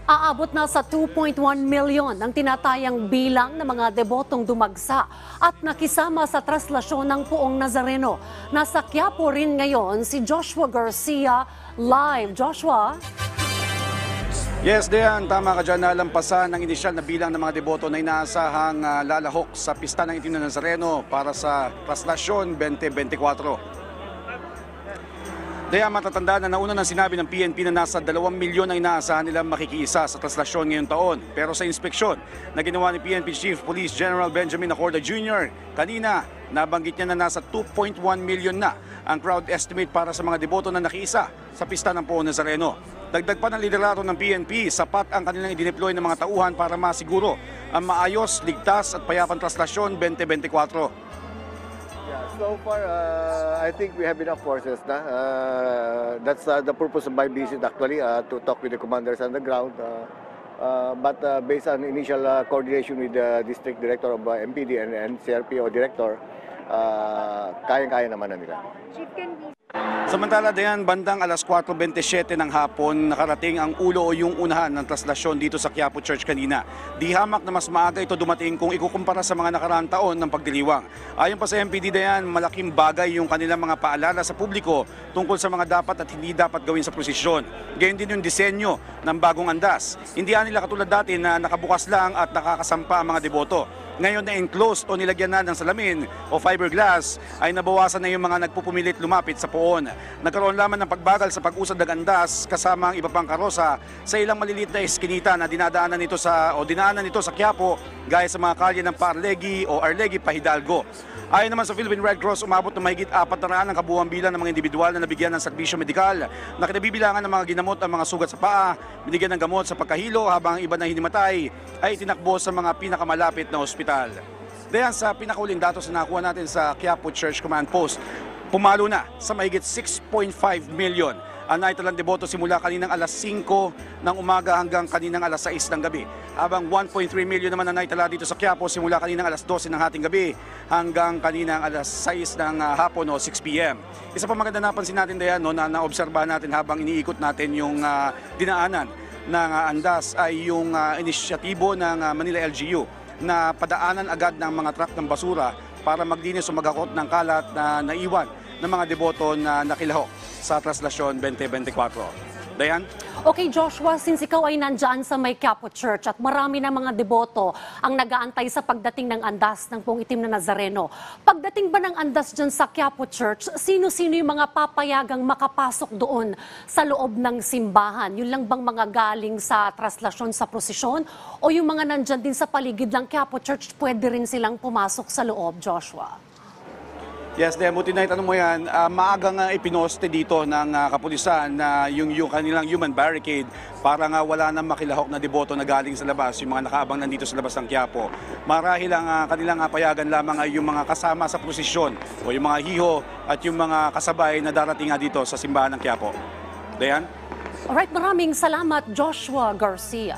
Aabot na sa 2.1 milyon ang tinatayang bilang ng mga debotong dumagsa at nakisama sa traslasyon ng Poong Nazareno. Nasa Quiapo rin ngayon si Joshua Garcia live. Joshua? Yes, Dean, tama ka dyan. Nalampasan ng inisyal na bilang ng mga deboto na inaasahang lalahok sa pista ng Itim na Nazareno para sa Traslasyon 2024. Daya matatanda na nauna ng sinabi ng PNP na nasa 2 milyon ang inaasahan nilang makikiisa sa traslasyon ngayong taon. Pero sa inspeksyon na ginawa ni PNP Chief Police General Benjamin Acorda Jr. kanina, nabanggit niya na nasa 2.1 milyon na ang crowd estimate para sa mga deboto na nakiisa sa pista ng Poong Nazareno. Dagdag pa ng liderato ng PNP, sapat ang kanilang idineploy ng mga tauhan para masiguro ang maayos, ligtas at payapang traslasyon 2024. So far, I think we have enough forces. That's the purpose of my visit actually, to talk with the commanders on the ground. But based on initial coordination with the district director of MPD and CRPO director, kayang-kaya naman na nila. Samantala, Dayan, bandang alas 4:27 ng hapon, nakarating ang ulo o yung unahan ng traslasyon dito sa Quiapo Church kanina. Di hamak na mas maaga ito dumating kung ikukumpara sa mga nakaraang taon ng pagdiriwang. Ayon pa sa MPD, Dayan, malaking bagay yung kanilang mga paalala sa publiko tungkol sa mga dapat at hindi dapat gawin sa prosesyon. Gayon din yung disenyo ng bagong andas. Hindi nila katulad dati na nakabukas lang at nakakasampa ang mga deboto. Ngayon na enclosed o nilagyan na ng salamin o fiberglass ay nabawasan na yung mga nagpupumilit lumapit sa poon. Nagkaroon lamang ng pagbagal sa pag-usad ng andas kasama ang iba pang karosa sa ilang maliliit na eskinita na dinaanan nito sa Quiapo gaya sa mga kalye ng Parlegi o Arlegi pa Hidalgo. Ayon naman sa Philippine Red Cross, umabot na mahigit 400 ang kabuuang bilang ng mga individual na nabigyan ng serbisyo medikal na kinabibilangan ng mga ginamot ang mga sugat sa paa, binigyan ng gamot sa pagkahilo habang ang iba na hinimatay ay tinakbo sa mga pinakamalapit na ospital. Dayan, sa pinakauling datos na nakuha natin sa Quiapo Church Command Post, pumalo na sa mahigit 6.5 million ang naitalang deboto simula kaninang alas 5 ng umaga hanggang kaninang alas 6 ng gabi. Habang 1.3 million naman ang naitala dito sa Quiapo simula kaninang alas 12 ng hating gabi hanggang kaninang alas 6 ng hapon o 6 p.m. Isa pa maganda napansin natin, Dayan, na naobserbahan natin habang iniikot natin yung dinaanan ng andas ay yung inisyatibo ng Manila LGU na padaanan agad ng mga truck ng basura para magdinis o magakot ng kalat na naiwan ng mga deboto na nakilahok sa Traslasyon 2024. Dayan? Okay, Joshua, since ikaw ay nandyan sa may Quiapo Church at marami na mga deboto ang nag-aantay sa pagdating ng andas ng Poong Itim na Nazareno. Pagdating ba ng andas dyan sa Quiapo Church, sino-sino yung mga papayagang makapasok doon sa loob ng simbahan? Yun lang bang mga galing sa traslasyon sa prosesyon? O yung mga nandyan din sa paligid ng Quiapo Church, pwede rin silang pumasok sa loob, Joshua? Yes, Dea, buti na itanong mo yan. Maaga nga ipinoste dito ng kapulisan na yung kanilang human barricade para nga wala nang makilahok na deboto na galing sa labas, yung mga nakaabang nandito sa labas ng Quiapo. Marahil ang kanilang payagan lamang ay yung mga kasama sa prosesyon o yung mga hiho at yung mga kasabay na darating nga dito sa simbahan ng Quiapo. Dayan? Alright, maraming salamat, Joshua Garcia.